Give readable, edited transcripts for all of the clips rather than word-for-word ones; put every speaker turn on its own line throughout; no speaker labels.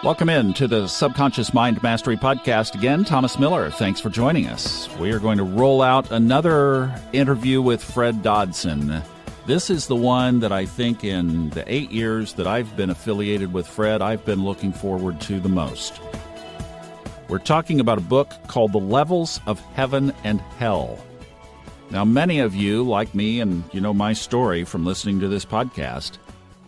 Welcome in to the Subconscious Mind Mastery Podcast again. Thomas Miller, thanks for joining us. We are going to roll out another interview with Fred Dodson. This is the one that I think in the 8 years that I've been affiliated with Fred, I've been looking forward to the most. We're talking about a book called The Levels of Heaven and Hell. Now, many of you, like me, and you know my story from listening to this podcast,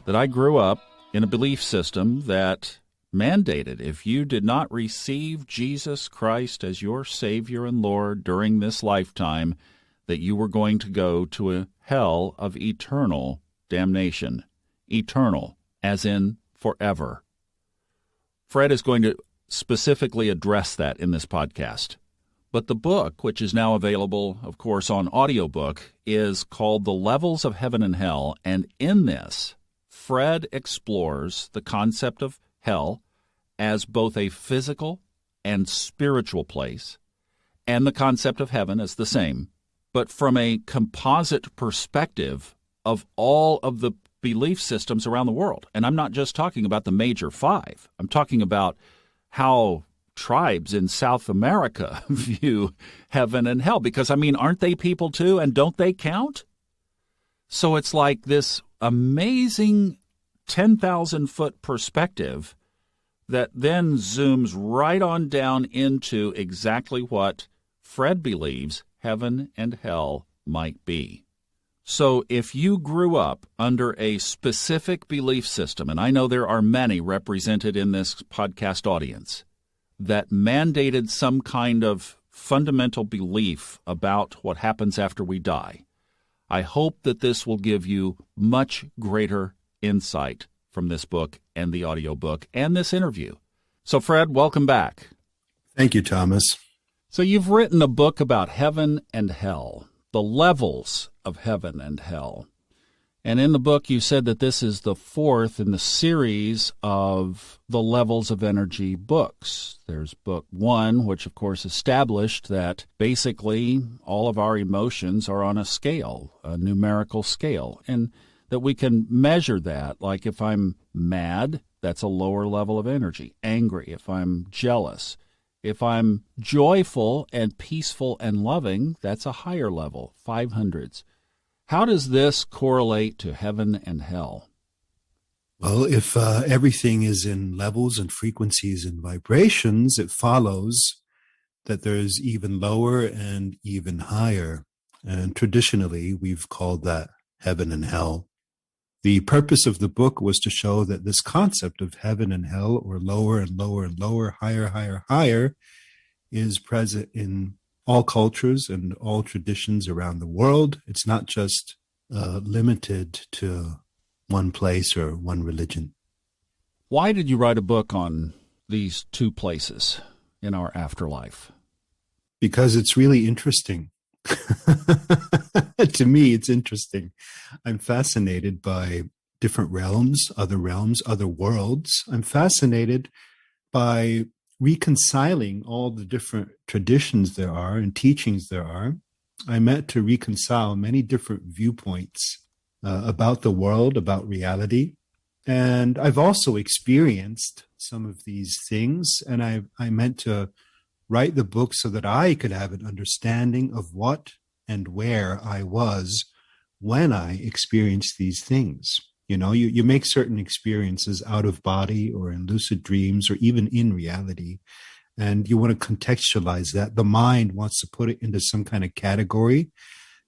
that I grew up in a belief system that mandated if you did not receive Jesus Christ as your Savior and Lord during this lifetime, that you were going to go to a hell of eternal damnation. Eternal, as in forever. Fred is going to specifically address that in this podcast. But the book, which is now available, of course, on audiobook, is called The Levels of Heaven and Hell, and in this, Fred explores the concept of hell as both a physical and spiritual place, and the concept of heaven as the same, but from a composite perspective of all of the belief systems around the world. And I'm not just talking about the major five. I'm talking about how tribes in South America view heaven and hell, because, aren't they people too, and don't they count? So it's like this amazing 10,000-foot perspective that then zooms right on down into exactly what Fred believes heaven and hell might be. So if you grew up under a specific belief system, and I know there are many represented in this podcast audience, that mandated some kind of fundamental belief about what happens after we die, I hope that this will give you much greater insight from this book and the audiobook and this interview. So, Fred, welcome back.
Thank you, Thomas.
So you've written a book about heaven and hell, the levels of heaven and hell. And in the book, you said that this is the fourth in the series of the Levels of Energy books. There's book one, which, of course, established that basically all of our emotions are on a scale, a numerical scale, and that we can measure that. Like if I'm mad, that's a lower level of energy. Angry, if I'm jealous. If I'm joyful and peaceful and loving, that's a higher level, 500s. How does this correlate to heaven and hell?
Well, if everything is in levels and frequencies and vibrations, it follows that there's even lower and even higher. And traditionally, we've called that heaven and hell. The purpose of the book was to show that this concept of heaven and hell, or lower and lower and lower, higher, higher, higher, is present in all cultures and all traditions around the world. It's not just limited to one place or one religion.
Why did you write a book on these two places in our afterlife?
Because it's really interesting. To me, it's interesting. I'm fascinated by different realms, other worlds. I'm fascinated by reconciling all the different traditions there are and teachings there are. I meant to reconcile many different viewpoints about the world, about reality. And I've also experienced some of these things, and I meant to write the book so that I could have an understanding of what and where I was when I experienced these things. You know, you make certain experiences out of body or in lucid dreams or even in reality, and you want to contextualize that. The mind wants to put it into some kind of category,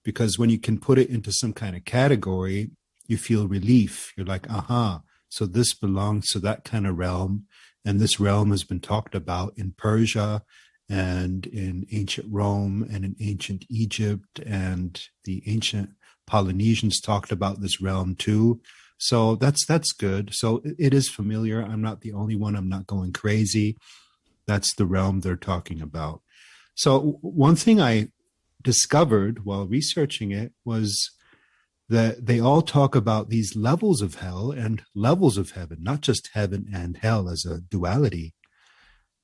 because when you can put it into some kind of category, you feel relief. You're like, aha, so this belongs to that kind of realm, and this realm has been talked about in Persia and in ancient Rome and in ancient Egypt, and the ancient Polynesians talked about this realm too. So that's good. So it is familiar. I'm not the only one. I'm not going crazy. That's the realm they're talking about. So one thing I discovered while researching it was that they all talk about these levels of hell and levels of heaven, not just heaven and hell as a duality.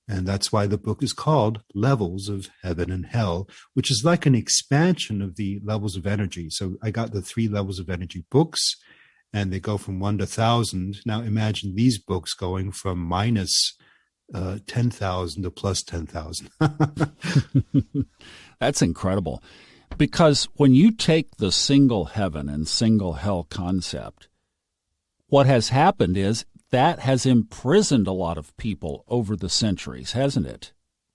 And that's why the book is called Levels of Heaven and Hell, which is like an expansion of the levels of energy. So I got the 3 levels of energy books, and they go from 1 to 1,000. Now imagine these books going from minus 10,000 to plus 10,000.
That's incredible. Because when you take the single heaven and single hell concept, what has happened is that has imprisoned a lot of people over the centuries, hasn't it?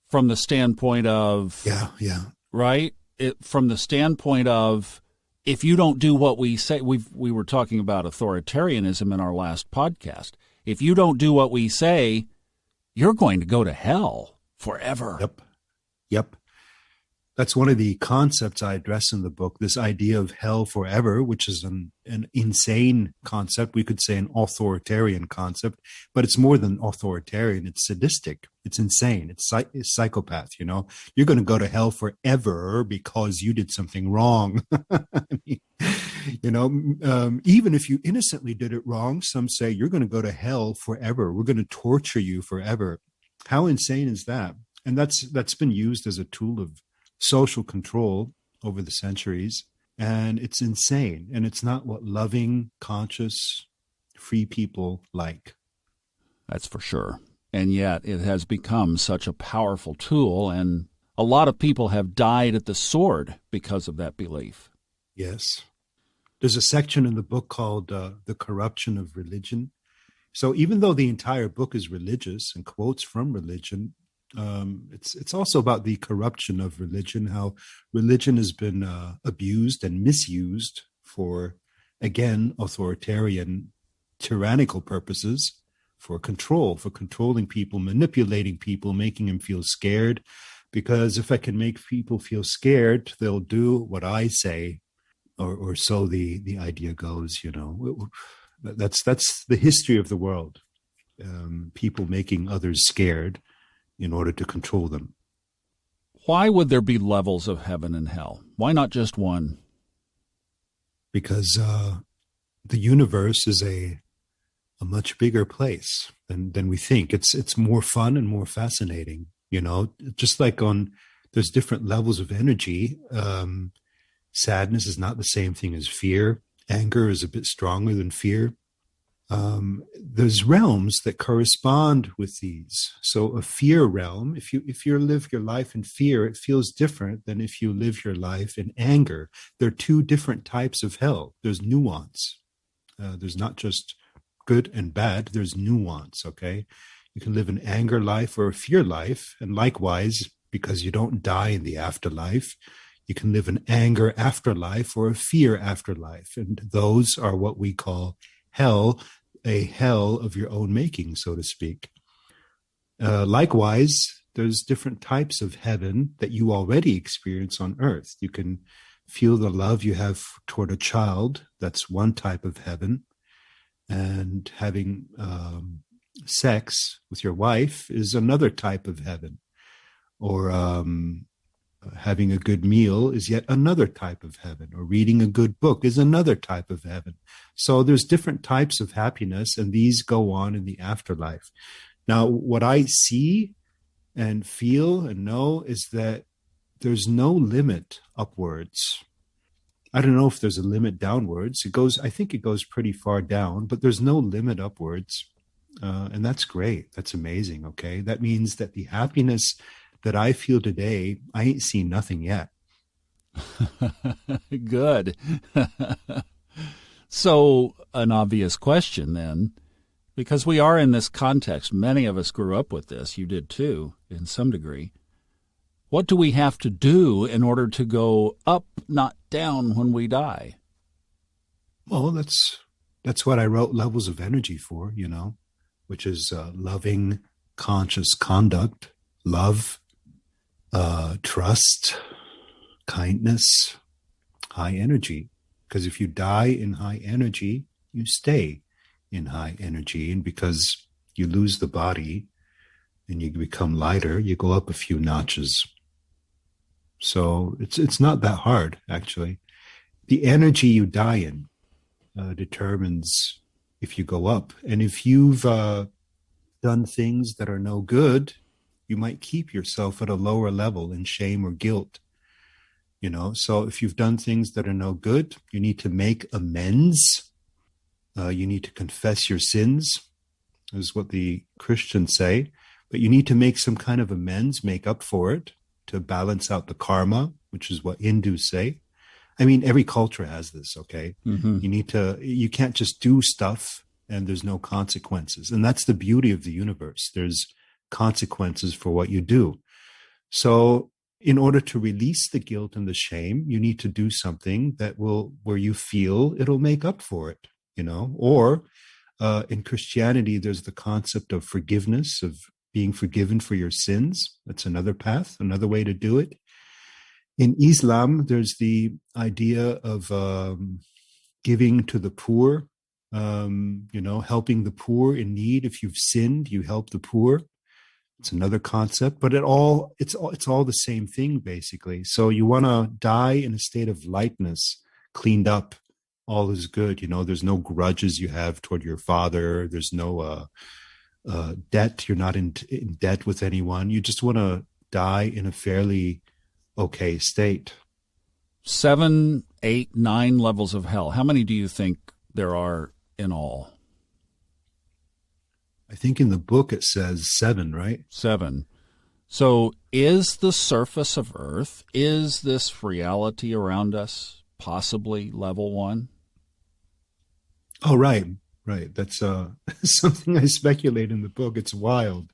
From the standpoint of...
Yeah.
Right? From the standpoint of, if you don't do what we say, we were talking about authoritarianism in our last podcast. If you don't do what we say, you're going to go to hell forever.
Yep. That's one of the concepts I address in the book, this idea of hell forever, which is an insane concept. We could say an authoritarian concept, but it's more than authoritarian. It's sadistic. It's insane. It's psychopath, You're going to go to hell forever because you did something wrong. Even if you innocently did it wrong, some say you're going to go to hell forever. We're going to torture you forever. How insane is that? And that's been used as a tool of social control over the centuries, and it's insane, and it's not what loving, conscious, free people like.
That's for sure. And yet it has become such a powerful tool, and a lot of people have died at the sword because of that belief.
Yes. There's a section in the book called The Corruption of Religion. So even though the entire book is religious and quotes from religion, it's also about the corruption of religion, how religion has been abused and misused for, again, authoritarian, tyrannical purposes, for control, for controlling people, manipulating people, making them feel scared. Because if I can make people feel scared, they'll do what I say, or so the idea goes. That's the history of the world. People making others scared in order to control them.
Why would there be levels of heaven and hell? Why not just one?
Because the universe is a much bigger place than we think. It's more fun and more fascinating. Just like there's different levels of energy. Sadness is not the same thing as fear. Anger is a bit stronger than fear. There's realms that correspond with these. So a fear realm, if you live your life in fear, it feels different than if you live your life in anger. There are two different types of hell. There's nuance. There's not just good and bad. There's nuance, okay? You can live an anger life or a fear life. And likewise, because you don't die in the afterlife, you can live an anger afterlife or a fear afterlife. And those are what we call hell, a hell of your own making, so to speak. Likewise, there's different types of heaven that you already experience on earth. You can feel the love you have toward a child. That's one type of heaven. And having sex with your wife is another type of heaven. Or having a good meal is yet another type of heaven, or reading a good book is another type of heaven. So there's different types of happiness, and these go on in the afterlife. Now, what I see and feel and know is that there's no limit upwards. I don't know if there's a limit downwards. I think it goes pretty far down, but there's no limit upwards. And that's great. That's amazing. Okay. That means that the happiness that I feel today, I ain't seen nothing yet.
Good. So an obvious question then, because we are in this context, many of us grew up with this. You did too, in some degree. What do we have to do in order to go up, not down when we die?
Well, that's what I wrote Levels of Energy for, which is loving, conscious conduct, love, trust, kindness, high energy. Because if you die in high energy, you stay in high energy. And because you lose the body and you become lighter, you go up a few notches. So it's not that hard, actually. The energy you die in determines if you go up. And if you've done things that are no good, you might keep yourself at a lower level in shame or guilt. So if you've done things that are no good, you need to make amends. You need to confess your sins, is what the Christians say. But you need to make some kind of amends, make up for it, to balance out the karma, which is what Hindus say. I mean, every culture has this, okay? Mm-hmm. You can't just do stuff and there's no consequences. And that's the beauty of the universe. There's consequences for what you do. So in order to release the guilt and the shame, you need to do something where you feel it'll make up for it, or in Christianity, there's the concept of forgiveness, of being forgiven for your sins. That's another path, another way to do it. In Islam, there's the idea of giving to the poor, helping the poor in need. If you've sinned, you help the poor. It's another concept, but it's all the same thing, basically. So you want to die in a state of lightness, cleaned up. All is good. There's no grudges you have toward your father. There's no debt. You're not in debt with anyone. You just want to die in a fairly okay state.
7, 8, 9 levels of hell. How many do you think there are in all?
I think in the book it says 7, right?
7. So is the surface of Earth, is this reality around us possibly level 1?
Oh, right. That's something I speculate in the book. It's wild.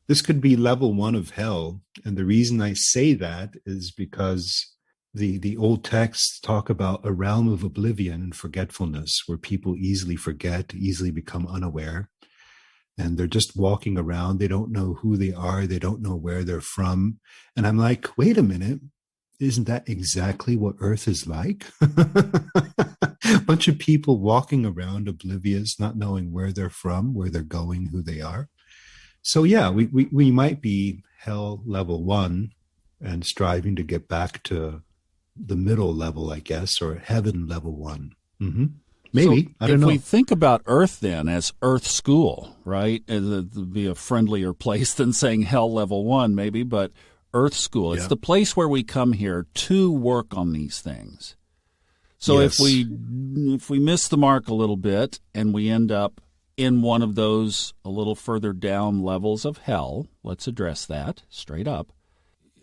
This could be level 1 of hell. And the reason I say that is because the old texts talk about a realm of oblivion and forgetfulness where people easily forget, easily become unaware. And they're just walking around. They don't know who they are. They don't know where they're from. And I'm like, wait a minute. Isn't that exactly what Earth is like? A bunch of people walking around oblivious, not knowing where they're from, where they're going, who they are. So yeah, we might be hell level 1 and striving to get back to the middle level, I guess, or heaven level 1. Mm-hmm. Maybe.
So
I don't know.
If we think about Earth then as Earth School, right? It'd be a friendlier place than saying hell level 1 maybe, but Earth School. It's the place where we come here to work on these things. So
yes.
if we miss the mark a little bit and we end up in one of those a little further down levels of hell, let's address that straight up.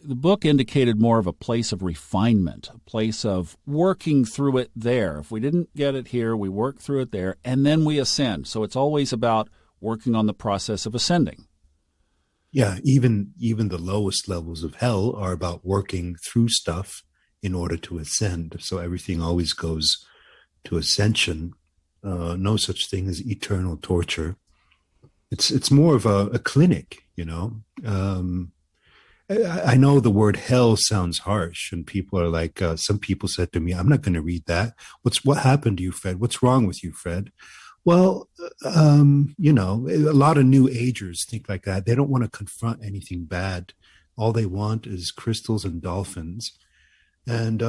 The book indicated more of a place of refinement, a place of working through it there. If we didn't get it here, we work through it there, and then we ascend. So it's always about working on the process of ascending.
Yeah, even the lowest levels of hell are about working through stuff in order to ascend. So everything always goes to ascension. No such thing as eternal torture. It's more of a clinic, I know the word hell sounds harsh, and people are like, some people said to me, I'm not going to read that. What happened to you, Fred? What's wrong with you, Fred? Well, a lot of new agers think like that. They don't want to confront anything bad. All they want is crystals and dolphins. And,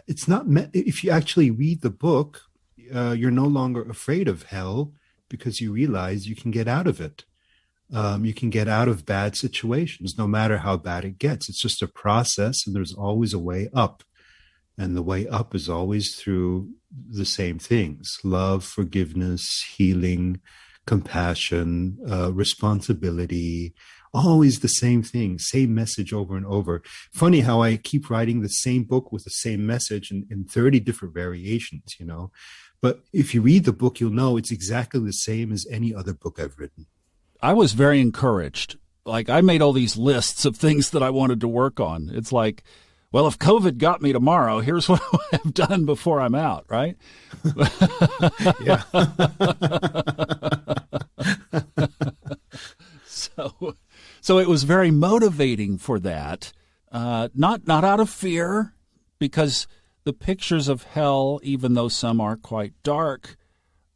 it's not meant, if you actually read the book, you're no longer afraid of hell because you realize you can get out of it. You can get out of bad situations, no matter how bad it gets. It's just a process, and there's always a way up. And the way up is always through the same things: love, forgiveness, healing, compassion, responsibility, always the same thing, same message over and over. Funny how I keep writing the same book with the same message in 30 different variations, But if you read the book, you'll know it's exactly the same as any other book I've written.
I was very encouraged. Like, I made all these lists of things that I wanted to work on. It's like, well, if COVID got me tomorrow, here's what I've done before I'm out, right?
Yeah.
So it was very motivating for that. Not out of fear, because the pictures of hell, even though some are quite dark,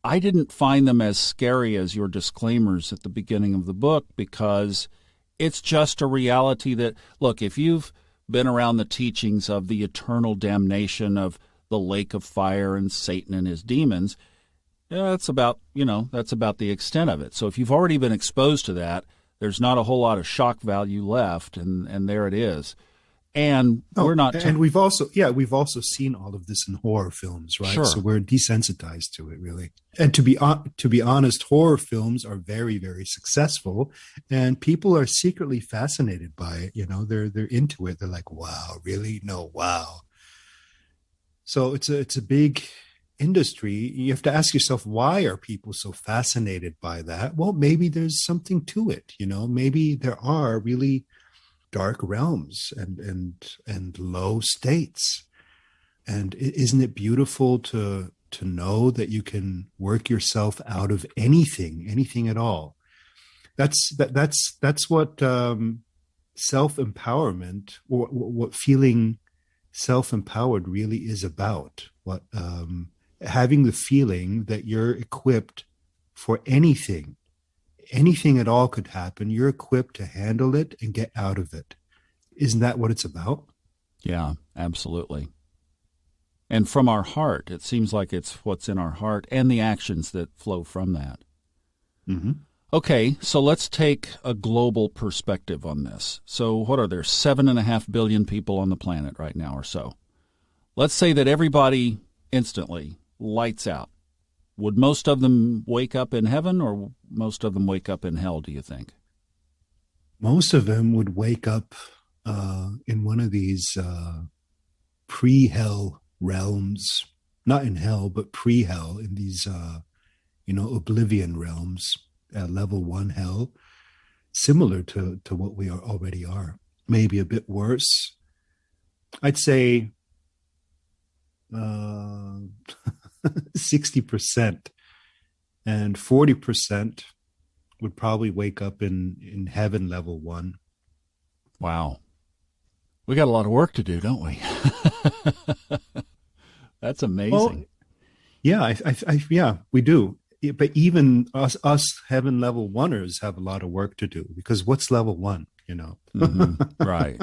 I didn't find them as scary as your disclaimers at the beginning of the book, because it's just a reality that, look, if you've been around the teachings of the eternal damnation of the lake of fire and Satan and his demons, that's about the extent of it. So if you've already been exposed to that, there's not a whole lot of shock value left, and there it is. And we're
Oh,
not.
and we've also seen all of this in horror films, right?
Sure.
So we're desensitized to it, really. And to be honest, horror films are very, very successful, and people are secretly fascinated by it. You know, they're into it. They're like, "Wow, really? No, wow." So it's a big industry. You have to ask yourself, why are people so fascinated by that? Well, maybe there's something to it. You know, maybe there are really dark realms and low states. And isn't it beautiful to know that you can work yourself out of anything at all? That's what self empowerment, or what feeling self empowered really is about. What having the feeling that you're equipped for anything at all could happen. You're equipped to handle it and get out of it. Isn't that what it's about?
Yeah, absolutely. And from our heart, it seems like it's what's in our heart and the actions that flow from that.
Mm-hmm.
Okay, so let's take a global perspective on this. So what are there, 7.5 billion people on the planet right now or so? Let's say that everybody instantly lights out. Would most of them wake up in heaven, or most of them wake up in hell, do you think?
Most of them would wake up in one of these pre-hell realms, not in hell, but pre-hell, in these, oblivion realms, level 1 hell, similar to what we already are, maybe a bit worse. I'd say 60%, and 40% would probably wake up in heaven level 1.
Wow. We got a lot of work to do, don't we? That's amazing.
Well, yeah, yeah, we do. But even us heaven level 1ers have a lot of work to do, because what's level 1, you know?
Mm-hmm. Right.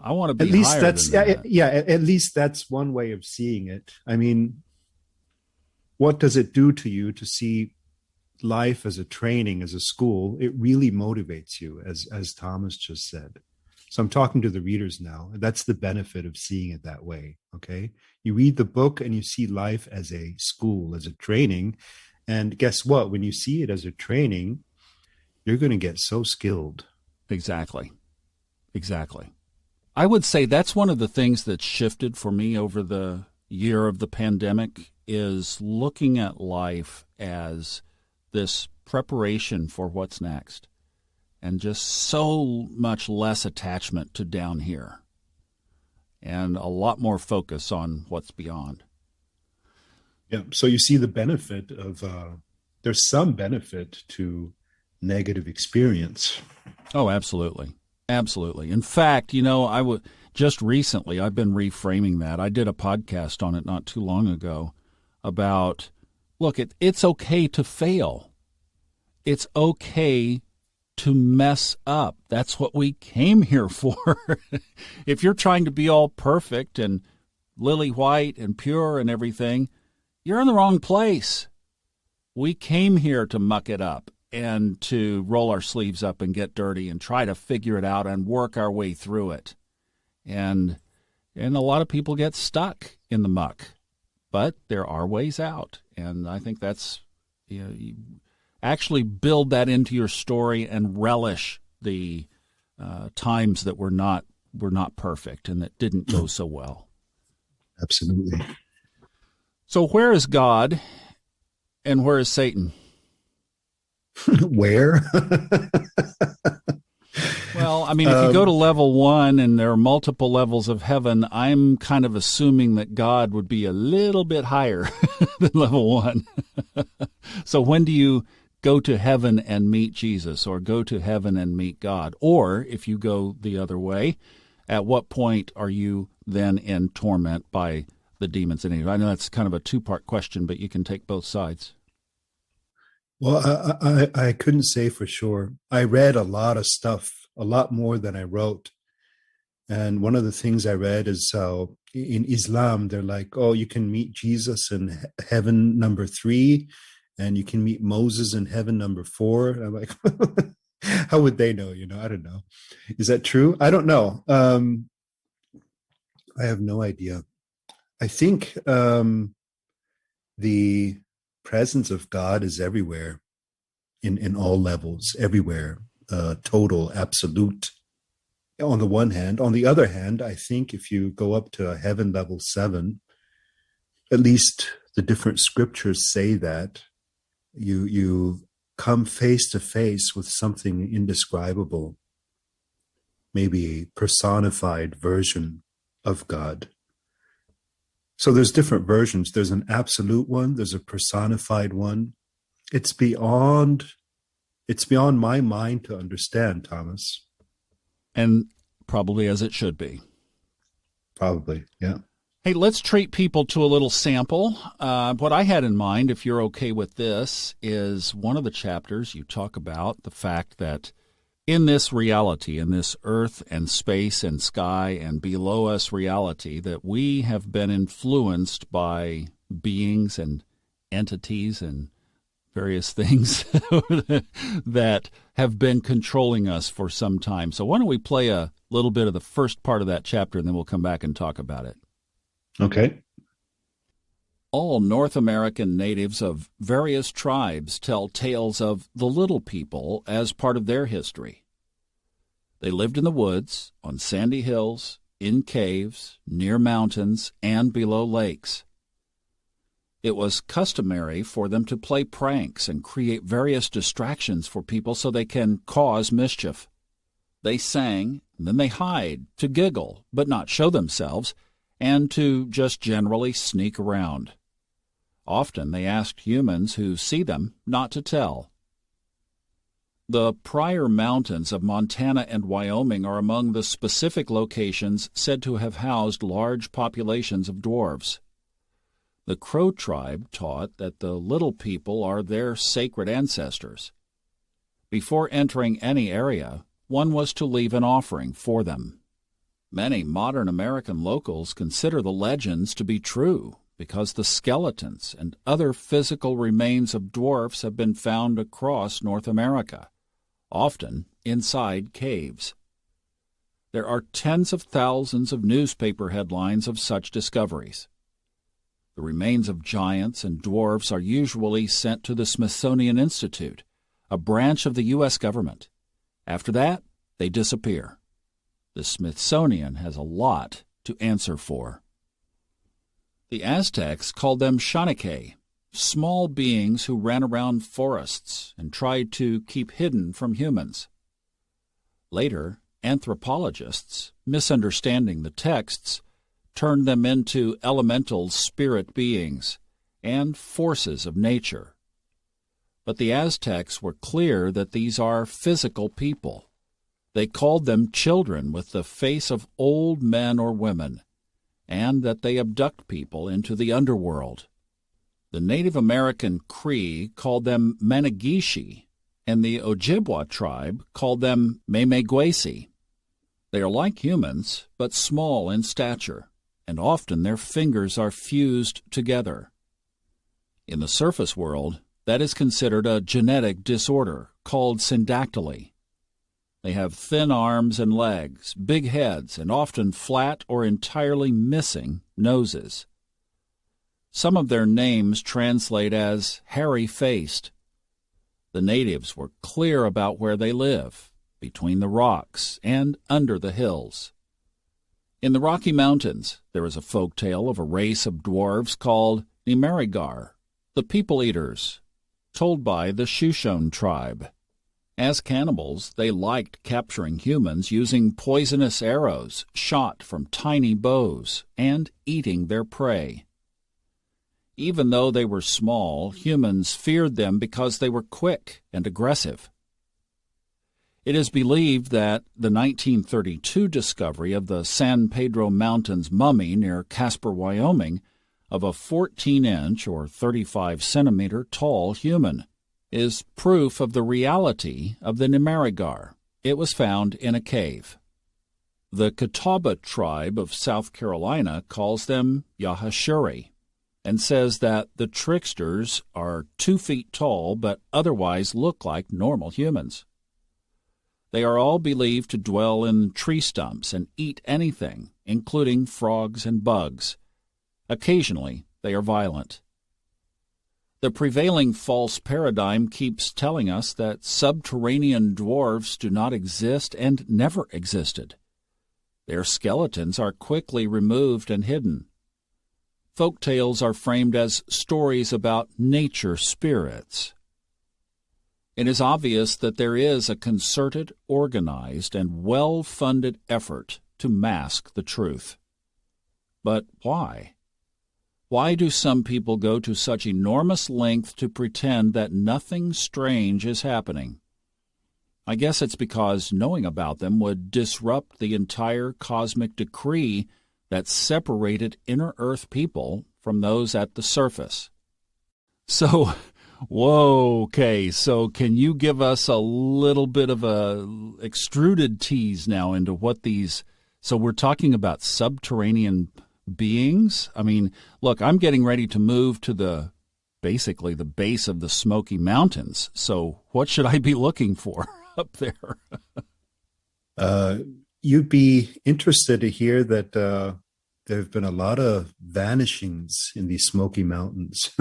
I want to be
at least
higher
that's
than that.
yeah, at least that's one way of seeing it. I mean, what does it do to you to see life as a training, as a school? It really motivates you, as Thomas just said. So I'm talking to the readers now. That's the benefit of seeing it that way. Okay, you read the book and you see life as a school, as a training, and guess what? When you see it as a training, you're going to get so skilled.
Exactly. I would say that's one of the things that shifted for me over the year of the pandemic, is looking at life as this preparation for what's next, and just so much less attachment to down here and a lot more focus on what's beyond.
Yeah. So you see the benefit of, there's some benefit to negative experience.
Oh, absolutely. In fact, just recently, I've been reframing that. I did a podcast on it not too long ago about, look, it's okay to fail. It's okay to mess up. That's what we came here for. If you're trying to be all perfect and lily white and pure and everything, you're in the wrong place. We came here to muck it up and to roll our sleeves up and get dirty and try to figure it out and work our way through it. And a lot of people get stuck in the muck, but there are ways out. And I think that's, you actually build that into your story and relish the times that were not perfect and that didn't go so well.
Absolutely.
So where is God and where is Satan?
Where?
Well, I mean, if you go to level 1 and there are multiple levels of heaven, I'm kind of assuming that God would be a little bit higher than level 1. So when do you go to heaven and meet Jesus, or go to heaven and meet God? Or if you go the other way, at what point are you then in torment by the demons and angels? I know that's kind of a two-part question, but you can take both sides.
Well, I couldn't say for sure. I read a lot of stuff, a lot more than I wrote. And one of the things I read is how in Islam, they're like, oh, you can meet Jesus in heaven number 3, and you can meet Moses in heaven number 4. I'm like, How would they know? I don't know. Is that true? I don't know. I have no idea. I think the presence of God is everywhere, in all levels, everywhere, total, absolute. On the one hand, on the other hand, I think if you go up to heaven level 7, at least the different scriptures say that you come face to face with something indescribable, maybe a personified version of God. So there's different versions. There's an absolute one, there's a personified one. It's beyond my mind to understand, Thomas.
And probably as it should be.
Probably, yeah.
Hey, let's treat people to a little sample. What I had in mind, if you're okay with this, is one of the chapters you talk about the fact that in this reality, in this earth and space and sky and below us reality, that we have been influenced by beings and entities and various things that have been controlling us for some time. So why don't we play a little bit of the first part of that chapter, and then we'll come back and talk about it.
Okay.
All North American natives of various tribes tell tales of the little people as part of their history. They lived in the woods, on sandy hills, in caves, near mountains, and below lakes. It was customary for them to play pranks and create various distractions for people so they can cause mischief. They sang, and then they hide, to giggle, but not show themselves, and to just generally sneak around. Often they asked humans who see them not to tell. The Pryor Mountains of Montana and Wyoming are among the specific locations said to have housed large populations of dwarves. The Crow tribe taught that the little people are their sacred ancestors. Before entering any area, one was to leave an offering for them. Many modern American locals consider the legends to be true because the skeletons and other physical remains of dwarfs have been found across North America, often inside caves. There are tens of thousands of newspaper headlines of such discoveries. The remains of giants and dwarfs are usually sent to the Smithsonian Institute, a branch of the U.S. government. After that, they disappear. The Smithsonian has a lot to answer for. The Aztecs called them Shanike, small beings who ran around forests and tried to keep hidden from humans. Later, anthropologists, misunderstanding the texts, turned them into elemental spirit beings and forces of nature. But the Aztecs were clear that these are physical people. They called them children with the face of old men or women, and that they abduct people into the underworld. The Native American Cree called them Manigishi, and the Ojibwa tribe called them Memegwesi. They are like humans, but small in stature, and often their fingers are fused together. In the surface world, that is considered a genetic disorder called syndactyly. They have thin arms and legs, big heads, and often flat or entirely missing noses. Some of their names translate as hairy-faced. The natives were clear about where they live, between the rocks and under the hills. In the Rocky Mountains, there is a folk tale of a race of dwarves called Nimerigar, the People Eaters, told by the Shoshone tribe. As cannibals, they liked capturing humans using poisonous arrows shot from tiny bows and eating their prey. Even though they were small, humans feared them because they were quick and aggressive. It is believed that the 1932 discovery of the San Pedro Mountains mummy near Casper, Wyoming, of a 14-inch or 35-centimeter tall human is proof of the reality of the Nimerigar. It was found in a cave. The Catawba tribe of South Carolina calls them Yahashuri and says that the tricksters are 2 feet tall but otherwise look like normal humans. They are all believed to dwell in tree stumps and eat anything, including frogs and bugs. Occasionally, they are violent. The prevailing false paradigm keeps telling us that subterranean dwarfs do not exist and never existed. Their skeletons are quickly removed and hidden. Folk tales are framed as stories about nature spirits. It is obvious that there is a concerted, organized, and well-funded effort to mask the truth. But why? Why do some people go to such enormous length to pretend that nothing strange is happening? I guess it's because knowing about them would disrupt the entire cosmic decree that separated inner Earth people from those at the surface. So, so can you give us a little bit of a extruded tease now into what these... So we're talking about subterranean beings? I mean, look, I'm getting ready to move to basically the base of the Smoky Mountains. So what should I be looking for up there?
You'd be interested to hear that there have been a lot of vanishings in the Smoky Mountains.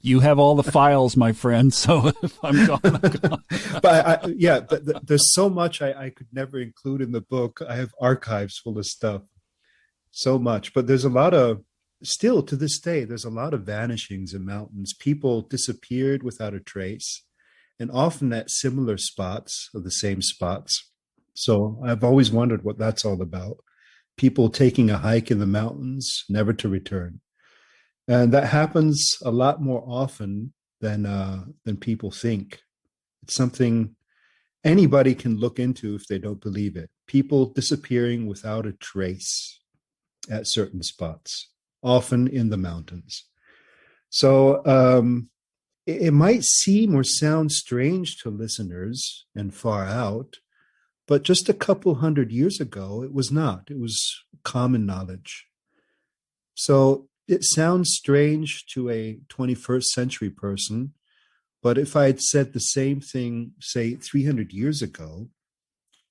You have all the files, my friend, so if I'm gone, I'm gone.
But there's so much I could never include in the book. I have archives full of stuff, so much. But there's a lot of, still to this day, there's a lot of vanishings in mountains. People disappeared without a trace, and often at similar spots, or the same spots. So I've always wondered what that's all about. People taking a hike in the mountains, never to return. And that happens a lot more often than people think. It's something anybody can look into if they don't believe it. People disappearing without a trace at certain spots, often in the mountains. So it might seem or sound strange to listeners and far out, but just a couple hundred years ago, it was not. It was common knowledge. So it sounds strange to a 21st century person, but if I had said the same thing, say, 300 years ago,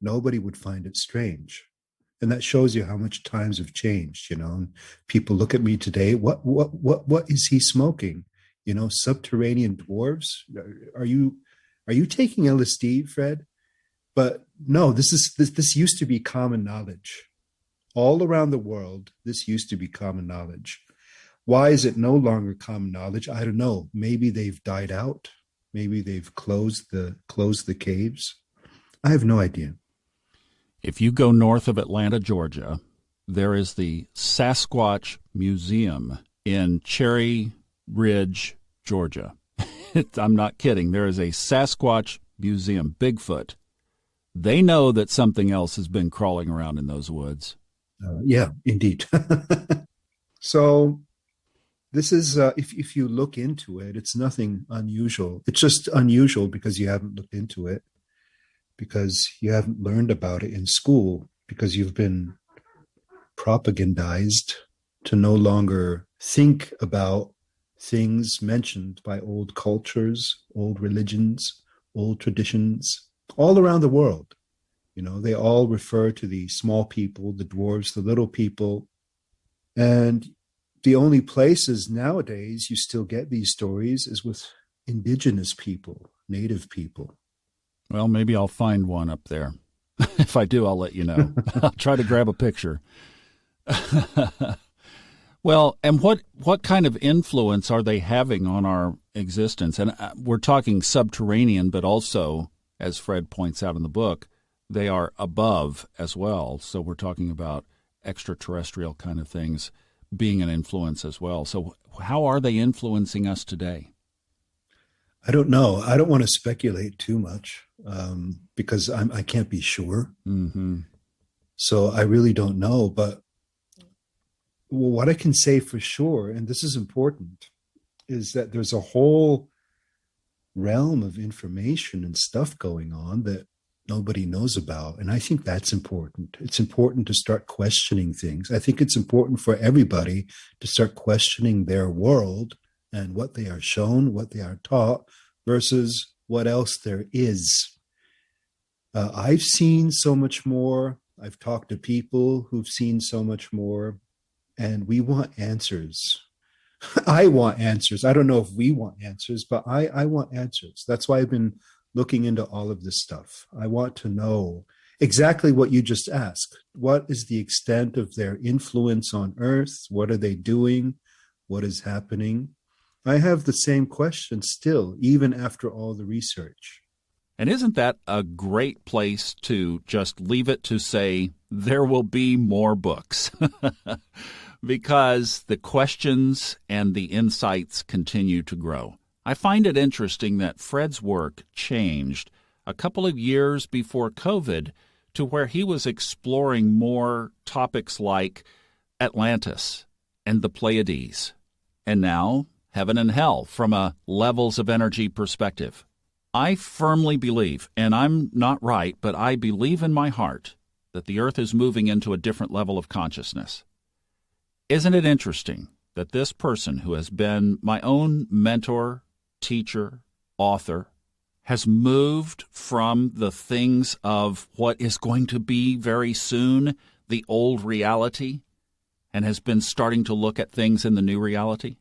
nobody would find it strange. And that shows you how much times have changed, you know. And people look at me today, what is he smoking? You know, subterranean dwarves? Are you taking LSD, Fred? But no, this used to be common knowledge. All around the world, this used to be common knowledge. Why is it no longer common knowledge? I don't know. Maybe they've died out. Maybe they've closed the caves. I have no idea.
If you go north of Atlanta, Georgia, there is the Sasquatch Museum in Cherry Ridge, Georgia. I'm not kidding. There is a Sasquatch Museum, Bigfoot. They know that something else has been crawling around in those woods.
Yeah, indeed. So this is, if you look into it, it's nothing unusual. It's just unusual because you haven't looked into it, because you haven't learned about it in school, because you've been propagandized to no longer think about things mentioned by old cultures, old religions, old traditions, all around the world. You know, they all refer to the small people, the dwarves, the little people. And the only places nowadays you still get these stories is with indigenous people, native people.
Well, maybe I'll find one up there. If I do, I'll let you know. I'll try to grab a picture. Well, and what kind of influence are they having on our existence? And we're talking subterranean, but also, as Fred points out in the book, they are above as well. So we're talking about extraterrestrial kind of things being an influence as well. So how are they influencing us today?
I don't know. I don't want to speculate too much because I can't be sure.
Mm-hmm.
So I really don't know. But what I can say for sure, and this is important, is that there's a whole realm of information and stuff going on that nobody knows about. And I think that's important. It's important to start questioning things. I think it's important for everybody to start questioning their world and what they are shown, what they are taught, versus what else there is. I've seen so much more. I've talked to people who've seen so much more, and we want answers. I want answers. I don't know if we want answers, but I want answers. That's why I've been looking into all of this stuff. I want to know exactly what you just asked. What is the extent of their influence on Earth? What are they doing? What is happening? I have the same question still, even after all the research.
And isn't that a great place to just leave it to say there will be more books? Because the questions and the insights continue to grow. I find it interesting that Fred's work changed a couple of years before COVID to where he was exploring more topics like Atlantis and the Pleiades, and now heaven and hell from a levels of energy perspective. I firmly believe, and I'm not right, but I believe in my heart that the Earth is moving into a different level of consciousness. Isn't it interesting that this person who has been my own mentor, teacher, author, has moved from the things of what is going to be very soon the old reality and has been starting to look at things in the new reality?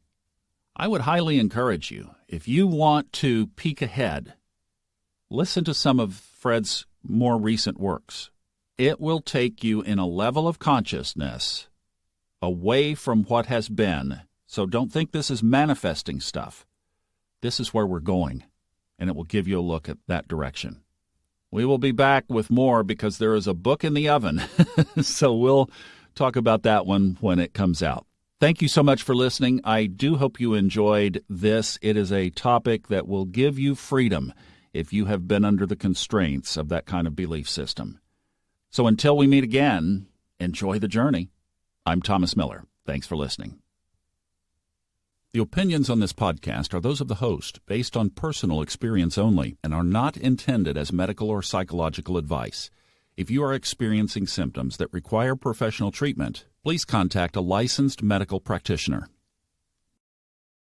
I would highly encourage you, if you want to peek ahead, listen to some of Fred's more recent works. It will take you in a level of consciousness away from what has been. So don't think this is manifesting stuff. This is where we're going, and it will give you a look at that direction. We will be back with more because there is a book in the oven, so we'll talk about that one when it comes out. Thank you so much for listening. I do hope you enjoyed this. It is a topic that will give you freedom if you have been under the constraints of that kind of belief system. So until we meet again, enjoy the journey. I'm Thomas Miller. Thanks for listening. The opinions on this podcast are those of the host, based on personal experience only, and are not intended as medical or psychological advice. If you are experiencing symptoms that require professional treatment, please contact a licensed medical practitioner.